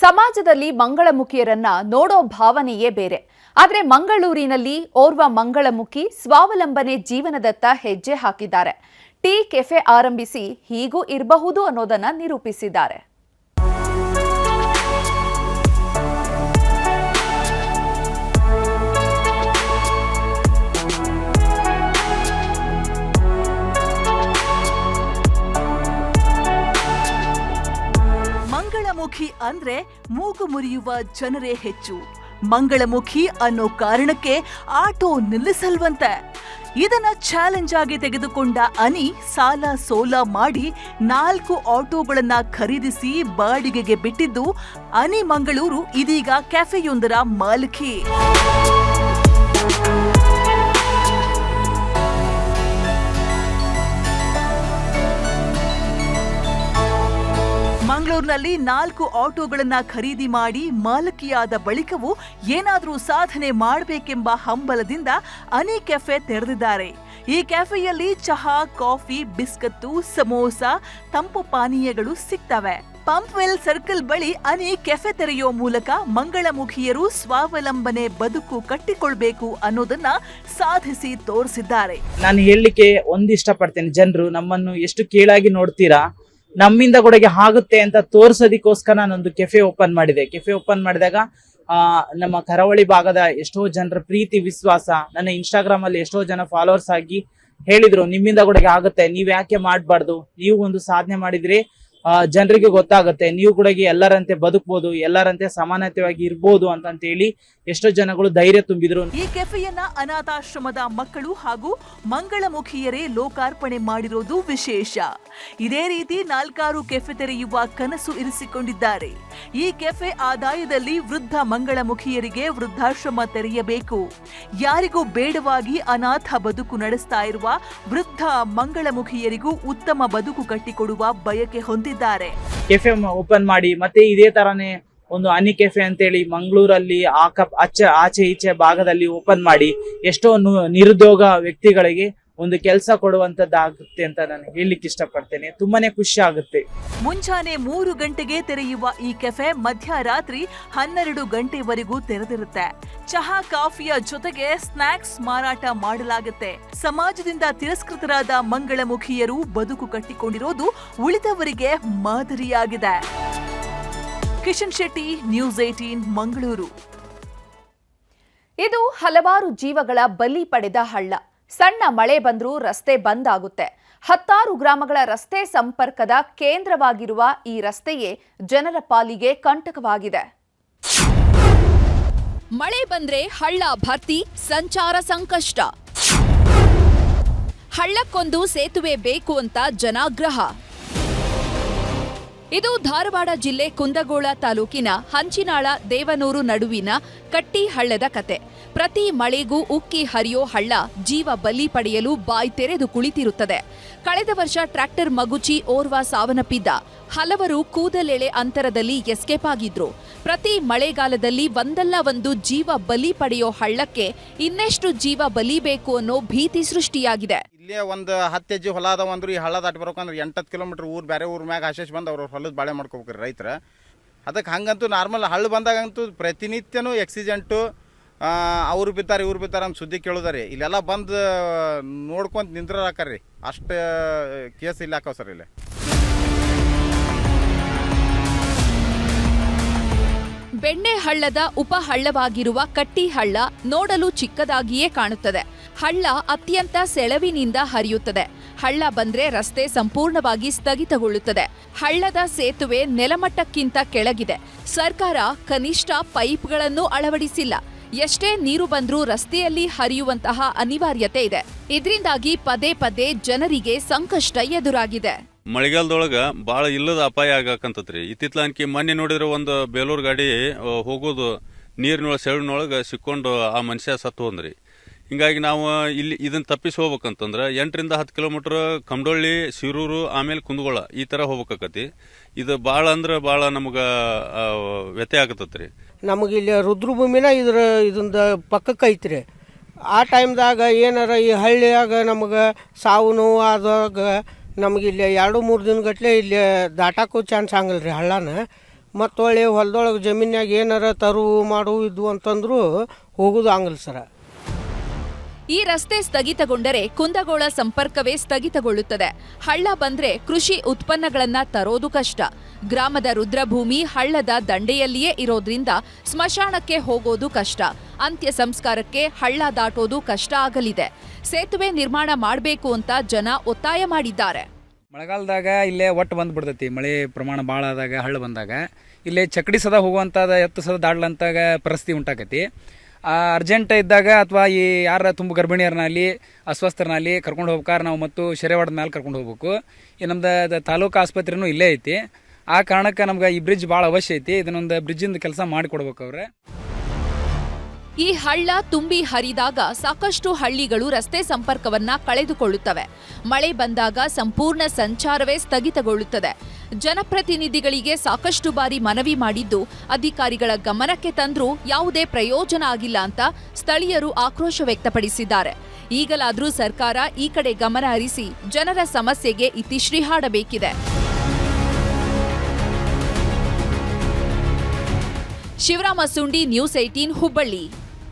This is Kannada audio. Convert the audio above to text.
ಸಮಾಜದಲ್ಲಿ ಮಂಗಳಮುಖಿಯರನ್ನ ನೋಡೋ ಭಾವನೆಯೇ ಬೇರೆ. ಆದರೆ ಮಂಗಳೂರಿನಲ್ಲಿ ಓರ್ವ ಮಂಗಳಮುಖಿ ಸ್ವಾವಲಂಬನೆ ಜೀವನದತ್ತ ಹೆಜ್ಜೆ ಹಾಕಿದ್ದಾರೆ. ಟೀ ಕೆಫೆ ಆರಂಭಿಸಿ ಹೀಗೂ ಇರಬಹುದು ಅನ್ನೋದನ್ನ ನಿರೂಪಿಸಿದ್ದಾರೆ. ಮಂಗಳಮುಖಿ ಅಂದ್ರೆ ಮೂಗು ಮುರಿಯುವ ಜನರೇ ಹೆಚ್ಚು. ಮಂಗಳಮುಖಿ ಅನ್ನೋ ಕಾರಣಕ್ಕೆ ಆಟೋ ನಿಲ್ಲಿಸಲ್ವಂತೆ. ಇದನ್ನ ಚಾಲೆಂಜ್ ಆಗಿ ತೆಗೆದುಕೊಂಡ ಅನಿ ಸಾಲ ಸೋಲ ಮಾಡಿ 4 ಆಟೋಗಳನ್ನ ಖರೀದಿಸಿ ಬಾಡಿಗೆಗೆ ಬಿಟ್ಟಿದ್ದು ಅನಿ ಮಂಗಳೂರು ಇದೀಗ ಕೆಫೆಯೊಂದರ ಮಾಲಕಿ. ಮಂಗಳೂರಿನಲ್ಲಿ 4 ಆಟೋಗಳನ್ನ ಖರೀದಿ ಮಾಡಿ ಮಾಲಕಿಯಾದ ಬಳಿಕವೂ ಏನಾದರೂ ಸಾಧನೆ ಮಾಡಬೇಕೆಂಬ ಹಂಬಲದಿಂದ ಅನಿ ಕೆಫೆ ತೆರೆದಿದ್ದಾರೆ. ಈ ಕೆಫೆಯಲ್ಲಿ ಚಹಾ, ಕಾಫಿ, ಬಿಸ್ಕತ್ತು, ಸಮೋಸ, ತಂಪು ಪಾನೀಯಗಳು ಸಿಗ್ತವೆ. ಪಂಪ್ವೆಲ್ ಸರ್ಕಲ್ ಬಳಿ ಅನಿ ಕೆಫೆ ತೆರೆಯೋ ಮೂಲಕ ಮಂಗಳಮುಖಿಯರು ಸ್ವಾವಲಂಬನೆ ಬದುಕು ಕಟ್ಟಿಕೊಳ್ಬೇಕು ಅನ್ನೋದನ್ನ ಸಾಧಿಸಿ ತೋರಿಸಿದ್ದಾರೆ. ನಾನು ಹೇಳಲಿಕ್ಕೆ ಇಷ್ಟಪಡ್ತೇನೆ, ಜನರು ನಮ್ಮನ್ನು ಎಷ್ಟು ಕೀಳಾಗಿ ನೋಡ್ತೀರಾ, ನಮ್ಮಿಂದ ಕೊಡಗೆ ಆಗುತ್ತೆ ಅಂತ ತೋರ್ಸೋದಕ್ಕೋಸ್ಕರ ನಾನೊಂದು ಕೆಫೆ ಓಪನ್ ಮಾಡಿದೆ. ಕೆಫೆ ಓಪನ್ ಮಾಡಿದಾಗ ನಮ್ಮ ಕರಾವಳಿ ಭಾಗದ ಎಷ್ಟೋ ಜನರ ಪ್ರೀತಿ ವಿಶ್ವಾಸ, ನನ್ನ ಇನ್ಸ್ಟಾಗ್ರಾಮ್ ಅಲ್ಲಿ ಎಷ್ಟೋ ಜನ ಫಾಲೋವರ್ಸ್ ಆಗಿ ಹೇಳಿದ್ರು, ನಿಮ್ಮಿಂದ ಕೊಡಗೆ ಆಗುತ್ತೆ, ನೀವ್ ಯಾಕೆ ಮಾಡ್ಬಾರ್ದು, ನೀವು ಒಂದು ಸಾಧನೆ ಮಾಡಿದ್ರೆ ಜನರಿಗೆ ಗೊತ್ತಾಗುತ್ತೆ, ನೀವು ಕೂಡ ಎಲ್ಲರಂತೆ ಬದುಕಬಹುದು, ಎಲ್ಲರಂತೆ ಸಮಾನತೆಯಾಗಿ ಇರ್ಬೋದು ಅಂತ ಹೇಳಿ ಎಷ್ಟೋ ಜನಗಳು ಧೈರ್ಯ ತುಂಬಿದ್ರು. ಈ ಕೆಫೆಯನ್ನ ಅನಾಥಾಶ್ರಮದ ಮಕ್ಕಳು ಹಾಗೂ ಮಂಗಳಮುಖಿಯರೇ ಲೋಕಾರ್ಪಣೆ ಮಾಡಿರೋದು ವಿಶೇಷ. ಇದೇ ರೀತಿ 4 ಕೆಫೆ ತೆರೆಯುವ ಕನಸು ಇರಿಸಿಕೊಂಡಿದ್ದಾರೆ. ಈ ಕೆಫೆ ಆದಾಯದಲ್ಲಿ ವೃದ್ಧ ಮಂಗಳಮುಖಿಯರಿಗೆ ವೃದ್ಧಾಶ್ರಮ ತೆರೆಯಬೇಕು. ಯಾರಿಗೂ ಬೇಡವಾಗಿ ಅನಾಥ ಬದುಕು ನಡೆಸ್ತಾ ಇರುವ ವೃದ್ಧ ಮಂಗಳಮುಖಿಯರಿಗೂ ಉತ್ತಮ ಬದುಕು ಕಟ್ಟಿಕೊಡುವ ಬಯಕೆ ಹೊಂದಿದ್ದಾರೆ. ಕೆಫೆ ಓಪನ್ ಮಾಡಿ ಮತ್ತೆ ಇದೇ ತರಾನೇ ಒಂದು ಅನಿ ಕೆಫೆ ಅಂತೇಳಿ ಮಂಗಳೂರಲ್ಲಿ ಆಚೆ ಈಚೆ ಭಾಗದಲ್ಲಿ ಓಪನ್ ಮಾಡಿ ಎಷ್ಟೋ ನಿರುದ್ಯೋಗ ವ್ಯಕ್ತಿಗಳಿಗೆ ಒಂದು ಕೆಲಸ ಕೊಡುವಂತದ್ದಾಗುತ್ತೆ ಅಂತ ನಾನು ಹೇಳಲಿಕ್ಕೆ ಇಷ್ಟಪಡ್ತೇನೆ. ತುಂಬಾನೇ ಖುಷಿ ಆಗುತ್ತೆ. ಮುಂಜಾನೆ 3 ಗಂಟೆಗೆ ತೆರೆಯುವ ಈ ಕೆಫೆ ಮಧ್ಯರಾತ್ರಿ 12 ಗಂಟೆವರೆಗೂ ತೆರೆದಿರುತ್ತೆ. ಚಹಾ, ಕಾಫಿಯ ಜೊತೆಗೆ ಸ್ನಾಕ್ಸ್ ಮಾರಾಟ ಮಾಡಲಾಗುತ್ತೆ. ಸಮಾಜದಿಂದ ತಿರಸ್ಕೃತರಾದ ಮಂಗಳಮುಖಿಯರು ಬದುಕು ಕಟ್ಟಿಕೊಂಡಿರೋದು ಉಳಿದವರಿಗೆ ಮಾದರಿಯಾಗಿದೆ. ಕಿಶನ್ ಶೆಟ್ಟಿ, ನ್ಯೂಸ್ 18 ಮಂಗಳೂರು. ಇದು ಹಲವಾರು ಜೀವಗಳ ಬಲಿ ಪಡೆದ ಹಳ್ಳ. ಸಣ್ಣ ಮಳೆ ಬಂದರೂ ರಸ್ತೆ ಬಂದ್ ಆಗುತ್ತೆ. 10 ಗ್ರಾಮಗಳ ರಸ್ತೆ ಸಂಪರ್ಕದ ಕೇಂದ್ರವಾಗಿರುವ ಈ ರಸ್ತೆಯೇ ಜನರ ಪಾಲಿಗೆ ಕಂಟಕವಾಗಿದೆ. ಮಳೆ ಬಂದ್ರೆ ಹಳ್ಳ ಭರ್ತಿ, ಸಂಚಾರ ಸಂಕಷ್ಟ. ಹಳ್ಳಕ್ಕೊಂದು ಸೇತುವೆ ಬೇಕು ಅಂತ ಜನಾಗ್ರಹ. ಇದು ಧಾರವಾಡ ಜಿಲ್ಲೆ ಕುಂದಗೋಳ ತಾಲೂಕಿನ ಹಂಚಿನಾಳ ದೇವನೂರು ನಡುವಿನ ಕಟ್ಟಿ ಹಳ್ಳದ ಕತೆ. ಪ್ರತಿ ಮಳೆಗೂ ಉಕ್ಕಿ ಹರಿಯೋ ಹಳ್ಳ ಜೀವ ಬಲಿ ಪಡೆಯಲು ಬಾಯಿ ತೆರೆದು ಕುಳಿತಿರುತ್ತದೆ. ಕಳೆದ ವರ್ಷ ಟ್ರ್ಯಾಕ್ಟರ್ ಮಗುಚಿ ಓರ್ವ ಸಾವನ್ನಪ್ಪಿದ್ದ. ಹಲವರು ಕೂದಲೆಳೆ ಅಂತರದಲ್ಲಿ ಎಸ್ಕೇಪ್ ಆಗಿದ್ರು. ಪ್ರತಿ ಮಳೆಗಾಲದಲ್ಲಿ ಒಂದಲ್ಲ ಒಂದು ಜೀವ ಬಲಿ ಪಡೆಯೋ ಹಳ್ಳಕ್ಕೆ ಇನ್ನೆಷ್ಟು ಜೀವ ಬಲಿಬೇಕು ಅನ್ನೋ ಭೀತಿ ಸೃಷ್ಟಿಯಾಗಿದೆ. ಇಲ್ಲೇ ಒಂದು 10 ಹೆಜ್ಜೆ ಹೊಲ ಅದಾವಂದ್ರೆ ಈ ಹಳ್ಳ ದಾಟಿ ಬರ್ಬೇಕಂದ್ರೆ 8 ಕಿಲೋಮೀಟರ್ ಊರು ಬೇರೆ ಊರ್ ಮ್ಯಾಗ ಆಶೇಷ್ ಬಂದು ಅವ್ರ ಹೊಲದ ಬಾಳೆ ಮಾಡ್ಕೋಬೇಕ್ರಿ ರೈತರ. ಅದಕ್ಕೆ ಹಂಗಂತೂ ನಾರ್ಮಲ್ ಹಳ್ಳ ಬಂದಾಗಂತೂ ಪ್ರತಿನಿತ್ಯನೂ ಆಕ್ಸಿಡೆಂಟು, ಅವ್ರು ಬಿತ್ತಾರೆ ಇವ್ರು ಬಿತ್ತಾರೆ ಅಂತ ಸುದ್ದಿ ಕೇಳೋದ್ರಿ. ಇಲ್ಲೆಲ್ಲ ಬಂದು ನೋಡ್ಕೊಂತ ನಿಂದ್ರಾಕರ್ರಿ, ಅಷ್ಟು ಕೇಸ್ ಇಲ್ಲ ಹಾಕವ್ ಸರ್. ಇಲ್ಲೇ ಬೆಣ್ಣೆ ಹಳ್ಳದ ಉಪಹಳ್ಳವಾಗಿರುವ ಕಟ್ಟಿ ಹಳ್ಳ ನೋಡಲು ಚಿಕ್ಕದಾಗಿಯೇ ಕಾಣುತ್ತದೆ. ಹಳ್ಳ ಅತ್ಯಂತ ಸೆಳವಿನಿಂದ ಹರಿಯುತ್ತದೆ. ಹಳ್ಳ ಬಂದ್ರೆ ರಸ್ತೆ ಸಂಪೂರ್ಣವಾಗಿ ಸ್ಥಗಿತಗೊಳ್ಳುತ್ತದೆ. ಹಳ್ಳದ ಸೇತುವೆ ನೆಲಮಟ್ಟಕ್ಕಿಂತ ಕೆಳಗಿದೆ. ಸರ್ಕಾರ ಕನಿಷ್ಠ ಪೈಪ್ಗಳನ್ನು ಅಳವಡಿಸಿಲ್ಲ. ಎಷ್ಟೇ ನೀರು ಬಂದ್ರೂ ರಸ್ತೆಯಲ್ಲಿ ಹರಿಯುವಂತಹ ಅನಿವಾರ್ಯತೆ ಇದೆ. ಇದರಿಂದಾಗಿ ಪದೇ ಪದೇ ಜನರಿಗೆ ಸಂಕಷ್ಟ ಎದುರಾಗಿದೆ. ಮಳೆಗಾಲದೊಳಗ ಭಾಳ ಇಲ್ಲದ ಅಪಾಯ ಆಗಕಂತತ್ರಿ. ಇತ್ತಿತ್ಲಾನ್ಕಿ ಮೊನ್ನೆ ನೋಡಿದ್ರೆ ಒಂದು ಬೇಲೂರು ಗಾಡಿ ಹೋಗೋದು ನೀರಿನೊಳಗೆ ಸೆಳನೊಳಗೆ ಸಿಕ್ಕೊಂಡು ಆ ಮನುಷ್ಯ ಸತ್ತು ಹೋದ್ರಿ. ಹಿಂಗಾಗಿ ನಾವು ಇಲ್ಲಿ ಇದನ್ನ ತಪ್ಪಿಸಿ ಹೋಗ್ಬೇಕಂತಂದ್ರೆ 8ರಿಂದ 10 ಕಿಲೋಮೀಟರ್ ಕಮಡೊಳ್ಳಿ, ಶಿರೂರು, ಆಮೇಲೆ ಕುಂದಗೋಳ ಈ ಥರ ಹೋಗ್ಬೇಕಾಕತಿ. ಇದು ಭಾಳ ಅಂದ್ರೆ ಭಾಳ ನಮ್ಗೆ ವ್ಯತ್ಯಯ ಆಗತ್ತತ್ರಿ. ನಮಗೆ ಇಲ್ಲಿ ರುದ್ರಭೂಮಿನ ಇದರಿಂದ ಪಕ್ಕಕ್ಕೆ ಐತ್ರಿ. ಆ ಟೈಮ್ದಾಗ ಏನಾರ ಈ ಹಳ್ಳಿಯಾಗ ನಮಗೆ ಸಾವು ನೋವು ಆದಾಗ ನಮಗೆ ಇಲ್ಲಿ 2-3 ದಿನಗಟ್ಟಲೆ ಇಲ್ಲಿ ದಾಟಾಕೋ ಚಾನ್ಸ್ ಆಗಲ್ಲ ರೀ ಹಳ್ಳನ. ಮತ್ತು ಒಳ್ಳೆ ಹೊಲದೊಳಗೆ ಜಮೀನ್ಯಾಗ ಏನಾರ ತರುವು ಮಾಡುವು ಇದ್ವು ಅಂತಂದ್ರೂ ಹೋಗೋದು ಆಗಲ್ಲ ಸರ. ಈ ರಸ್ತೆ ಸ್ಥಗಿತಗೊಂಡರೆ ಕುಂದಗೋಳ ಸಂಪರ್ಕವೇ ಸ್ಥಗಿತಗೊಳ್ಳುತ್ತದೆ. ಹಳ್ಳ ಬಂದ್ರೆ ಕೃಷಿ ಉತ್ಪನ್ನಗಳನ್ನ ತರೋದು ಕಷ್ಟ. ಗ್ರಾಮದ ರುದ್ರಭೂಮಿ ಹಳ್ಳದ ದಂಡೆಯಲ್ಲಿಯೇ ಇರೋದ್ರಿಂದ ಸ್ಮಶಾನಕ್ಕೆ ಹೋಗೋದು ಕಷ್ಟ. ಅಂತ್ಯ ಸಂಸ್ಕಾರಕ್ಕೆ ಹಳ್ಳ ದಾಟೋದು ಕಷ್ಟ ಆಗಲಿದೆ. ಸೇತುವೆ ನಿರ್ಮಾಣ ಮಾಡಬೇಕು ಅಂತ ಜನ ಒತ್ತಾಯ ಮಾಡಿದ್ದಾರೆ. ಮಳೆಗಾಲದಾಗ ಇಲ್ಲೇ ಒಟ್ಟು ಬಂದ್ಬಿಡ್ತೈತಿ. ಮಳೆ ಪ್ರಮಾಣ ಭಾಳ ಆದಾಗ ಹಳ್ಳ ಬಂದಾಗ ಇಲ್ಲೇ ಚಕಡಿ ಸದ ಹೋಗುವಂಥದ್ದು ಎತ್ತು ಸದ ದಾಡ್ಲಂತಾಗ ಪರಿಸ್ಥಿತಿ ಉಂಟಾಕತಿ. ಅರ್ಜೆಂಟ್ ಇದ್ದಾಗ ಅಥವಾ ಈ ಯಾರ ತುಂಬ ಗರ್ಭಿಣಿಯರನ್ನಾಗಲಿ ಅಸ್ವಸ್ಥರನ್ನಾಗಲಿ ಕರ್ಕೊಂಡು ಹೋಗ್ಬೇಕಾದ್ರೆ ನಾವು ಮತ್ತು ಶೆರೆವಾಡದ ಮೇಲೆ ಕರ್ಕೊಂಡು ಹೋಗ್ಬೇಕು. ಈ ನಮ್ದು ತಾಲೂಕು ಆಸ್ಪತ್ರೆನೂ ಇಲ್ಲೇ ಐತಿ. ಆ ಕಾರಣಕ್ಕೆ ನಮ್ಗೆ ಈ ಬ್ರಿಡ್ಜ್ ಭಾಳ ಅವಶ್ಯ ಐತಿ. ಇದನ್ನೊಂದು ಬ್ರಿಡ್ಜಿಂದ ಕೆಲಸ ಮಾಡಿಕೊಡ್ಬೇಕು ಅವ್ರೆ. ಈ ಹಳ್ಳ ತುಂಬಿ ಹರಿದಾಗ ಸಾಕಷ್ಟು ಹಳ್ಳಿಗಳು ರಸ್ತೆ ಸಂಪರ್ಕವನ್ನ ಕಳೆದುಕೊಳ್ಳುತ್ತವೆ. ಮಳೆ ಬಂದಾಗ ಸಂಪೂರ್ಣ ಸಂಚಾರವೇ ಸ್ಥಗಿತಗೊಳ್ಳುತ್ತದೆ. ಜನಪ್ರತಿನಿಧಿಗಳಿಗೆ ಸಾಕಷ್ಟು ಬಾರಿ ಮನವಿ ಮಾಡಿದ್ದು ಅಧಿಕಾರಿಗಳ ಗಮನಕ್ಕೆ ತಂದ್ರೂ ಯಾವುದೇ ಪ್ರಯೋಜನ ಆಗಿಲ್ಲ ಅಂತ ಸ್ಥಳೀಯರು ಆಕ್ರೋಶ ವ್ಯಕ್ತಪಡಿಸಿದ್ದಾರೆ. ಈಗಲಾದರೂ ಸರ್ಕಾರ ಈ ಕಡೆ ಗಮನ ಹರಿಸಿ ಜನರ ಸಮಸ್ಯೆಗೆ ಇತಿಶ್ರೀ ಹಾಡಬೇಕಿದೆ. ಶಿವರಾಮ ಸುಂಡಿ, ನ್ಯೂಸ್ 18 ಹುಬ್ಬಳ್ಳಿ.